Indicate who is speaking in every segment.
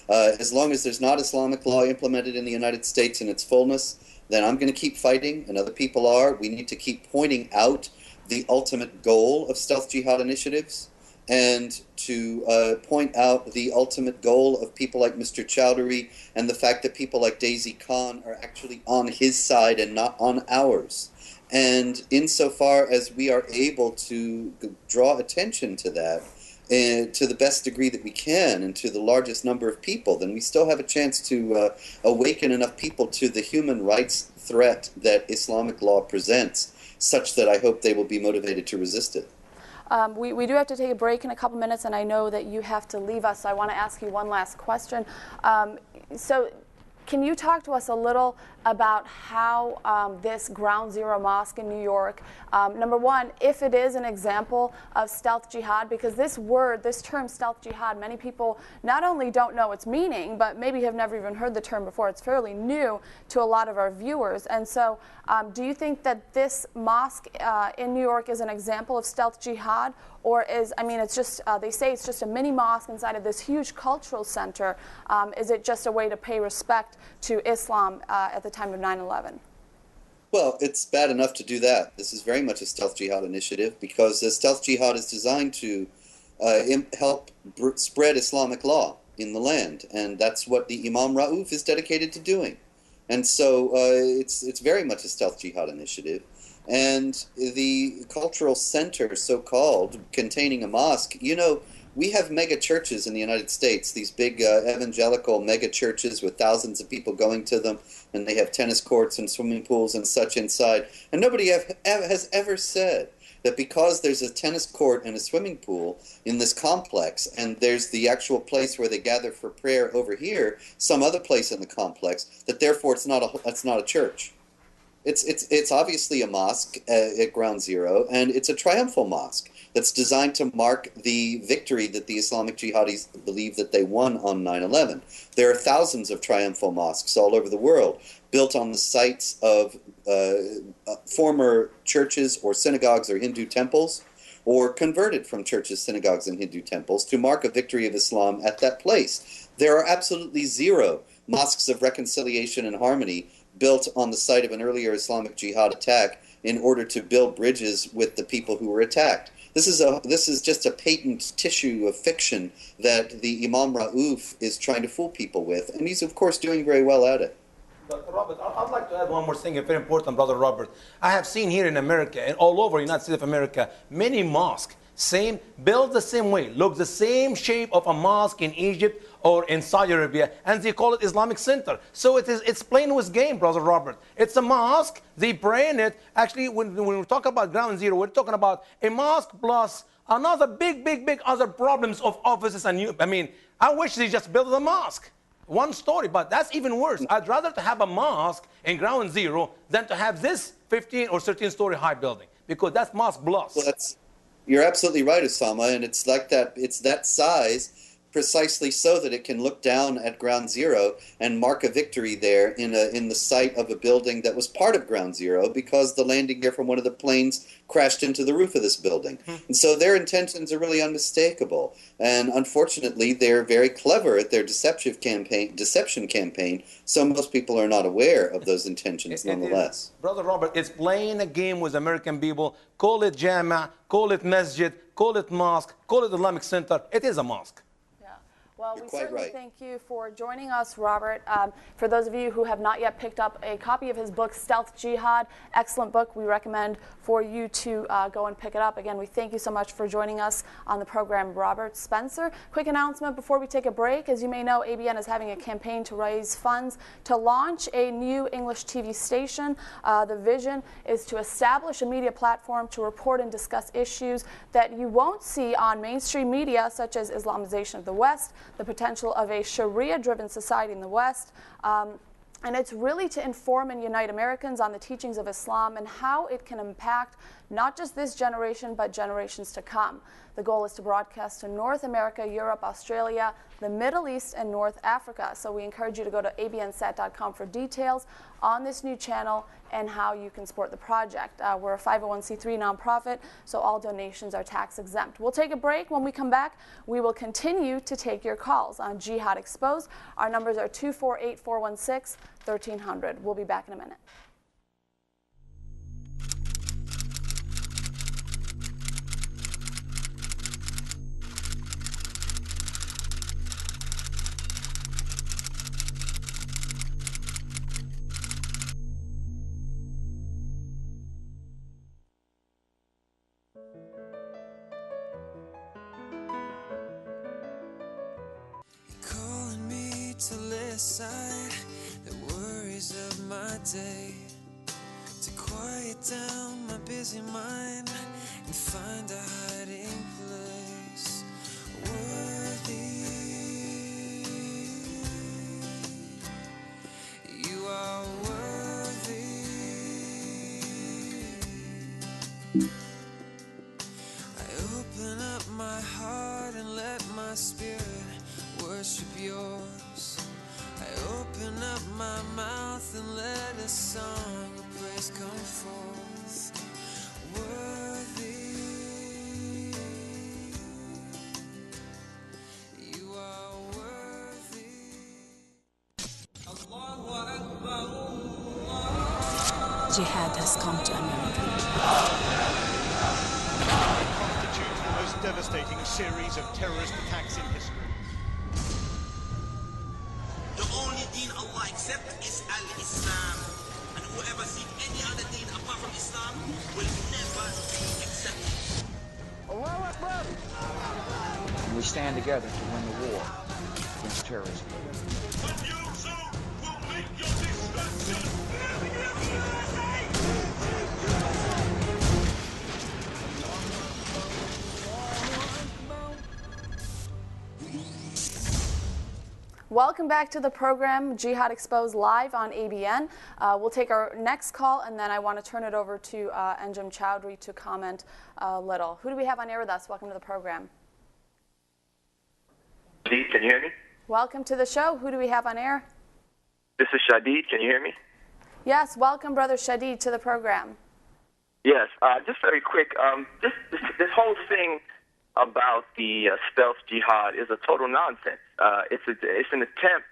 Speaker 1: As long as there's not Islamic law implemented in the United States in its fullness, then I'm going to keep fighting, and other people are. We need to keep pointing out the ultimate goal of stealth jihad initiatives, and to point out the ultimate goal of people like Mr. Chowdhury, and the fact that people like Daisy Khan are actually on his side and not on ours. And insofar as we are able to draw attention to that, to the best degree that we can, and to the largest number of people, then we still have a chance to awaken enough people to the human rights threat that Islamic law presents, such that I hope they will be motivated to resist it.
Speaker 2: We do have to take a break in a couple minutes, and I know that you have to leave us, so I want to ask you one last question. So can you talk to us a little about how this Ground Zero Mosque in New York, number one, if it is an example of stealth jihad, because this term stealth jihad, many people not only don't know its meaning, but maybe have never even heard the term before. It's fairly new to a lot of our viewers. And so do you think that this mosque in New York is an example of stealth jihad? Or it's just, they say it's just a mini mosque inside of this huge cultural center. Is it just a way to pay respect to Islam at the time of 9/11?
Speaker 1: Well, it's bad enough to do that. This is very much a stealth jihad initiative, because the stealth jihad is designed to help spread Islamic law in the land. And that's what the Imam Rauf is dedicated to doing. And so it's very much a stealth jihad initiative. And the cultural center, so-called, containing a mosque, you know, we have mega churches in the United States, these big evangelical mega churches with thousands of people going to them, and they have tennis courts and swimming pools and such inside. And nobody has ever said that because there's a tennis court and a swimming pool in this complex, and there's the actual place where they gather for prayer over here, some other place in the complex, that therefore it's not a church. It's obviously a mosque at Ground Zero, and it's a triumphal mosque that's designed to mark the victory that the Islamic jihadis believe that they won on 9/11. There are thousands of triumphal mosques all over the world, built on the sites of former churches or synagogues or Hindu temples, or converted from churches, synagogues, and Hindu temples to mark a victory of Islam at that place. There are absolutely zero mosques of reconciliation and harmony built on the site of an earlier Islamic jihad attack in order to build bridges with the people who were attacked. This is just a patent tissue of fiction that the Imam Rauf is trying to fool people with, and he's of course doing very well at it.
Speaker 3: Dr. Robert, I'd like to add one more thing, very important, Brother Robert. I have seen here in America and all over the United States of America many mosques, built the same way, look the same shape of a mosque in Egypt or in Saudi Arabia, and they call it Islamic Center. So it's plain with game, Brother Robert. It's a mosque, they pray in it. Actually, when we talk about Ground Zero, we're talking about a mosque plus another big other problems of offices. I wish they just built a mosque. One story, but that's even worse. I'd rather to have a mosque in Ground Zero than to have this 15 or 13-story high building, because that's mosque plus.
Speaker 1: Well, you're absolutely right, Osama, and it's like that. It's that size precisely so that it can look down at Ground Zero and mark a victory there in the site of a building that was part of Ground Zero, because the landing gear from one of the planes crashed into the roof of this building. And so their intentions are really unmistakable. And unfortunately, they're very clever at their deception campaign, so most people are not aware of those intentions nonetheless.
Speaker 3: Brother Robert, it's playing a game with American people. Call it Jama, call it Masjid, call it mosque, call it Islamic Center. It is a mosque.
Speaker 2: Well, we certainly thank you for joining us, Robert. For those of you who have not yet picked up a copy of his book, Stealth Jihad, excellent book. We recommend for you to go and pick it up. Again, we thank you so much for joining us on the program, Robert Spencer. Quick announcement before we take a break. As you may know, ABN is having a campaign to raise funds to launch a new English TV station. The vision is to establish a media platform to report and discuss issues that you won't see on mainstream media, such as Islamization of the West, the potential of a Sharia-driven society in the West, And it's really to inform and unite Americans on the teachings of Islam and how it can impact not just this generation, but generations to come. The goal is to broadcast to North America, Europe, Australia, the Middle East, and North Africa. So we encourage you to go to abnsat.com for details on this new channel and how you can support the project. We're a 501c3 nonprofit, so all donations are tax exempt. We'll take a break. When we come back, we will continue to take your calls on Jihad Exposed. Our numbers are 248-416-1300. We'll be back in a minute.
Speaker 4: Calling me to lay aside the worries of my day, to quiet down my busy mind and find a hiding place worthy. You are worthy. I open up my heart and let my spirit worship yours. I open up my mouth and let a song of praise come forth. Worthy, you are worthy. Allahu Akbar, Allah.
Speaker 5: Jihad has come to America.
Speaker 6: Constitutes the most devastating series of terrorist attacks in history.
Speaker 7: The only deen Allah accepts is Al-Islam. And whoever seeks any other deen apart from Islam will never be accepted.
Speaker 6: Allahu Akbar!
Speaker 8: And we stand together to win the war against terrorism.
Speaker 7: But you too will make your destruction.
Speaker 2: Welcome back to the program, Jihad Exposed, live on ABN. We'll take our next call, and then I want to turn it over to Anjem Chowdhury to comment a little. Who do we have on air with us? Welcome to the program.
Speaker 9: Shadid, can you hear me?
Speaker 2: Welcome to the show. Who do we have on air?
Speaker 9: This is Shadid, can you hear me?
Speaker 2: Yes, welcome, Brother Shadid, to the program.
Speaker 9: Yes, just very quick. This whole thing about the stealth jihad is a total nonsense. It's an attempt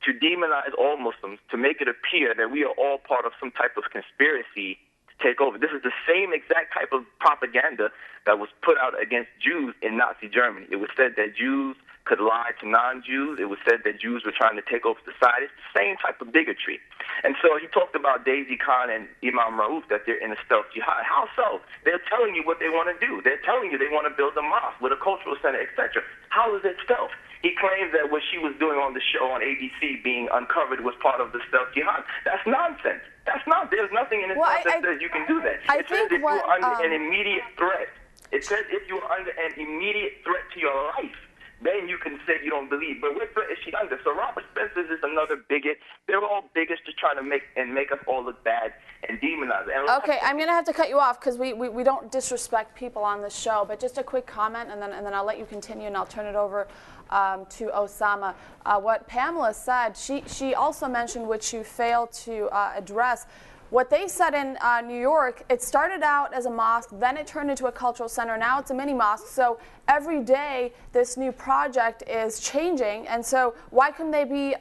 Speaker 9: to demonize all Muslims, to make it appear that we are all part of some type of conspiracy to take over. This is the same exact type of propaganda that was put out against Jews in Nazi Germany. It was said that Jews could lie to non-Jews. It was said that Jews were trying to take over society. It's the same type of bigotry. And so he talked about Daisy Khan and Imam Raouf, that they're in a stealth jihad. How so? They're telling you what they want to do. They're telling you they want to build a mosque with a cultural center, etc. How is it stealth? He claims that what she was doing on the show on ABC, being uncovered, was part of the stealth jihad. That's nonsense. That's not. There's nothing in it that says you can do that. It says if you're under an immediate threat. It says if you're under an immediate threat to your life, then you can say you don't believe. But what threat is she under? So Robert Spencer's is another bigot. They're all bigots just trying to make us all look bad and demonize. And
Speaker 2: okay, I'm going to have to cut you off because we don't disrespect people on the show. But just a quick comment, and then I'll let you continue, and I'll turn it over to Osama. What Pamela said, she also mentioned, which you failed to address. What they said in New York, it started out as a mosque, then it turned into a cultural center, now it's a mini mosque. So every day this new project is changing, and so why couldn't they be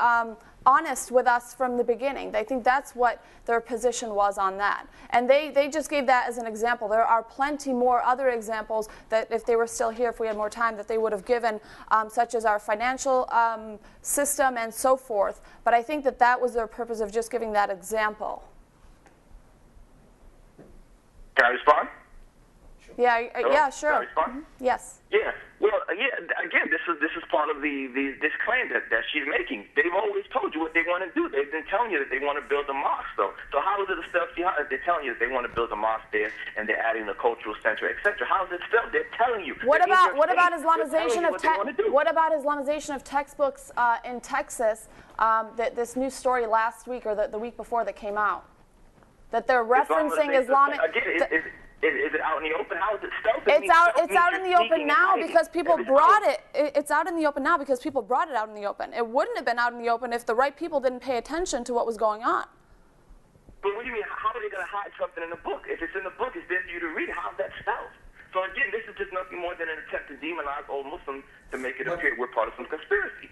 Speaker 2: honest with us from the beginning? I think that's what their position was on that. And they just gave that as an example. There are plenty more other examples that if they were still here, if we had more time, that they would have given, such as our financial system and so forth. But I think that was their purpose of just giving that example.
Speaker 9: Can I respond?
Speaker 2: Yeah, yeah, sure.
Speaker 9: Can I respond?
Speaker 2: Yes.
Speaker 9: Yeah. Well, yeah, again, this is part of this claim that she's making. They've always told you what they want to do. They've been telling you that they want to build a mosque, though. So how is it a stealth jihad if they're telling you that they want to build a mosque there and they're adding a cultural center, etc.? How is it stealth? They're telling you.
Speaker 2: What about Islamization of textbooks in Texas? This new story last week or the week before that came out, that they're referencing Islamic.
Speaker 9: Again, is it out in the open? How is it stealth?
Speaker 2: It's out in the open now because people brought it. It's out in the open now because people brought it out in the open. It wouldn't have been out in the open if the right people didn't pay attention to what was going on.
Speaker 9: But what do you mean? How are they going to hide something in the book? If it's in the book, it's there for you to read. How's that stealth? So again, this is just nothing more than an attempt to demonize all Muslims to make it appear we're part of some conspiracy.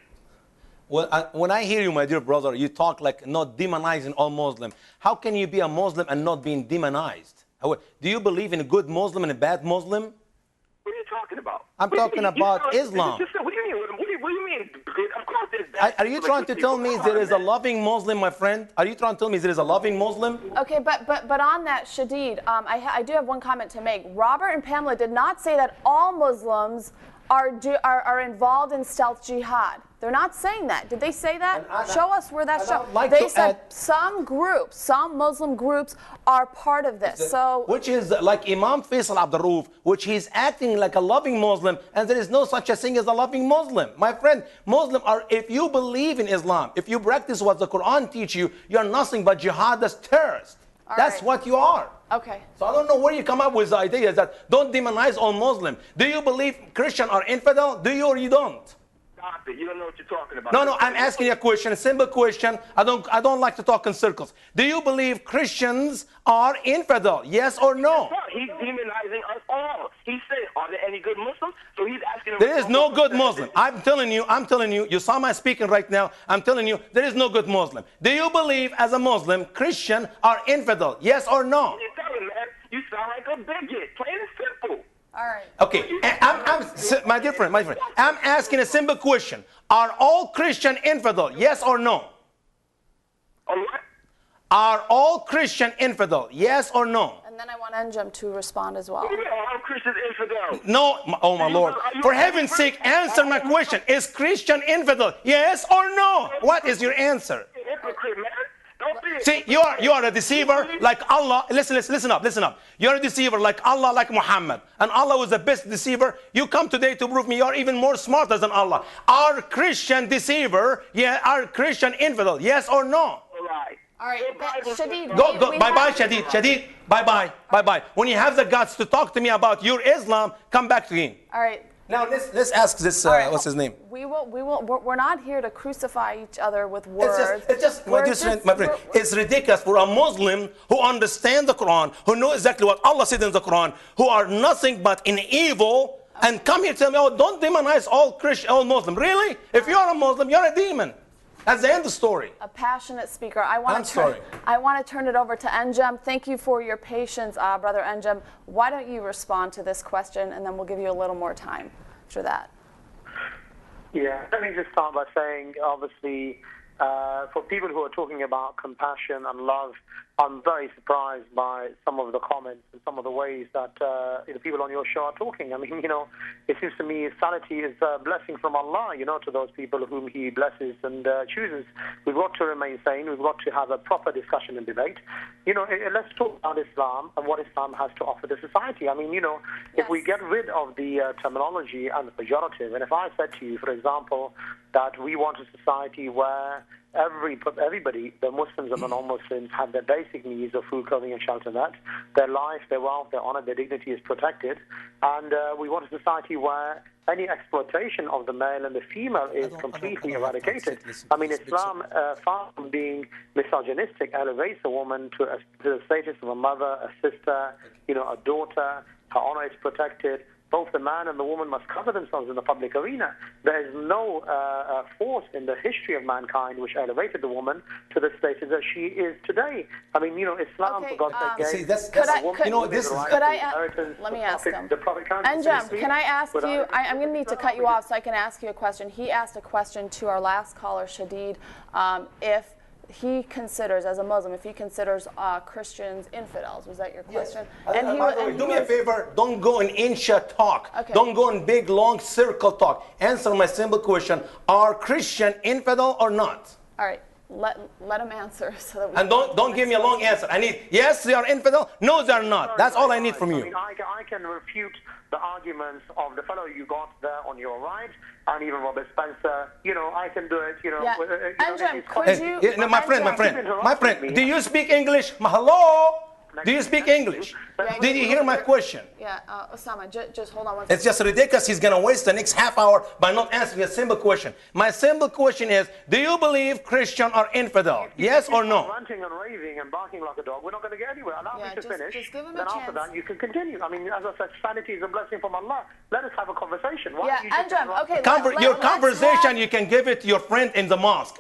Speaker 3: Well, when I hear you, my dear brother, you talk like not demonizing all Muslims. How can you be a Muslim and not being demonized? Do you believe in a good Muslim and a bad Muslim?
Speaker 9: What are you talking about?
Speaker 3: I'm talking about Islam.
Speaker 9: What do you mean? What do you mean? Of course there's bad.
Speaker 3: Are you trying to tell me there is a loving Muslim, my friend? Are you trying to tell me there is a loving Muslim?
Speaker 2: Okay, but on that, Shadid, I do have one comment to make. Robert and Pamela did not say that all Muslims are involved in stealth jihad. They're not saying that. Did they say that? Show us where that shows. They said some groups, some Muslim groups are part of this. So,
Speaker 3: which is like Imam Faisal Abdul Rauf, which he's acting like a loving Muslim, and there is no such a thing as a loving Muslim. My friend, Muslim are, if you believe in Islam, if you practice what the Quran teaches you, you're nothing but jihadist terrorist. That's what you are.
Speaker 2: Okay.
Speaker 3: So I don't know where you come up with the idea that don't demonize all Muslims. Do you believe Christians are infidel? Do you or you don't?
Speaker 9: Stop it. You don't know what you're talking about.
Speaker 3: No, I'm asking you a question, a simple question. I don't like to talk in circles. Do you believe Christians are infidel? Yes or no?
Speaker 9: He's demonizing us all. He said, are there any good Muslims? So he's asking.
Speaker 3: There is no good Muslim. I'm telling you, you saw my speaking right now. I'm telling you, there is no good Muslim. Do you believe as a Muslim, Christians are infidel? Yes or no?
Speaker 9: You're telling, man. You sound like a bigot. Plain and simple.
Speaker 2: All right.
Speaker 3: Okay, my dear friend, I'm asking a simple question. Are all Christian infidel? Yes or no?
Speaker 9: What?
Speaker 3: Are all Christian infidel? Yes or no?
Speaker 2: And then I want Enjam to respond as well.
Speaker 9: What do you mean, all Christians infidel?
Speaker 3: No, oh my Lord. For heaven's sake, answer my question. Is Christian infidel? Yes or no? What is your answer?
Speaker 9: Hypocrite, man.
Speaker 3: See, you are a deceiver like Allah. Listen up. You're a deceiver like Allah, like Muhammad. And Allah was the best deceiver. You come today to prove me you're even more smarter than Allah. Are Christian deceiver? Yeah, are Christian infidel? Yes or no?
Speaker 2: All right, Shadid.
Speaker 3: Go. Bye-bye, Shadid. Shadid, bye-bye. When you have the guts to talk to me about your Islam, come back to me.
Speaker 2: All right.
Speaker 3: Now let's ask this. What's his name?
Speaker 2: We're not here to crucify each other with words.
Speaker 3: My friend, it's ridiculous for a Muslim who understands the Quran, who knows exactly what Allah said in the Quran, who are nothing but in evil, and come here and tell me, oh, don't demonize all all Muslims. Really? If you're a Muslim, you're a demon. That's the end of the story.
Speaker 2: A passionate speaker. I want to turn it over to Enjam. Thank you for your patience, Brother Enjam. Why don't you respond to this question, and then we'll give you a little more time after that.
Speaker 5: Yeah, let me just start by saying, obviously, for people who are talking about compassion and love, I'm very surprised by some of the comments and some of the ways that the people on your show are talking. I mean, it seems to me sanity is a blessing from Allah, to those people whom He blesses and chooses. We've got to remain sane. We've got to have a proper discussion and debate. Let's talk about Islam and what Islam has to offer the society. I mean, if we get rid of the terminology and the pejorative, and if I said to you, for example, that we want a society where everybody, the Muslims and the non-Muslims, have their basic needs of food, clothing, and shelter met. Their life, their wealth, their honor, their dignity is protected. And we want a society where any exploitation of the male and the female is completely eradicated. I mean, Islam, far from being misogynistic, elevates a woman to the status of a mother, a sister, a daughter. Her honor is protected. Both the man and the woman must cover themselves in the public arena. There is no force in the history of mankind which elevated the woman to the status that she is today. I mean, Islam, for God's sake,
Speaker 2: let me ask him. Enjam, can I ask you, I'm going to need to cut you off so I can ask you a question. He asked a question to our last caller, Shadid, if he considers, as a Muslim, if he considers Christians infidels. Was that your question?
Speaker 3: Yes.
Speaker 2: And
Speaker 3: By the way, do me a favor, don't go in insha talk.
Speaker 2: Okay.
Speaker 3: Don't go in big, long circle talk. Answer my simple question. Are Christian infidel or not?
Speaker 2: All right, let him answer. So that we
Speaker 3: And don't give me a long answer. I need, yes, they are infidel. No, they are not. That's all I need from you.
Speaker 5: I can refute the arguments of the fellow you got there on your right, and even Robert Spencer. You know, I can do it. You know,
Speaker 2: Anjem, could you?
Speaker 3: My friend, do you speak English? Hello? Do you speak English? Did you hear my question?
Speaker 2: Yeah, Osama, just hold on one second.
Speaker 3: It's just ridiculous. He's going to waste the next half hour by not answering a simple question. My simple question is, do you believe Christians are infidel? Yes or no?
Speaker 5: Ranting and raving and barking like a dog, we're not going to get anywhere. Allow me to finish.
Speaker 2: Just give him
Speaker 5: then
Speaker 2: a
Speaker 5: after
Speaker 2: chance.
Speaker 5: that, you can continue. I mean, as I said, sanity is a blessing from Allah. Let us have a conversation. Why
Speaker 2: Yeah,
Speaker 5: don't you just
Speaker 2: Anjem, okay.
Speaker 3: Your conversation, you can give it to your friend in the mosque.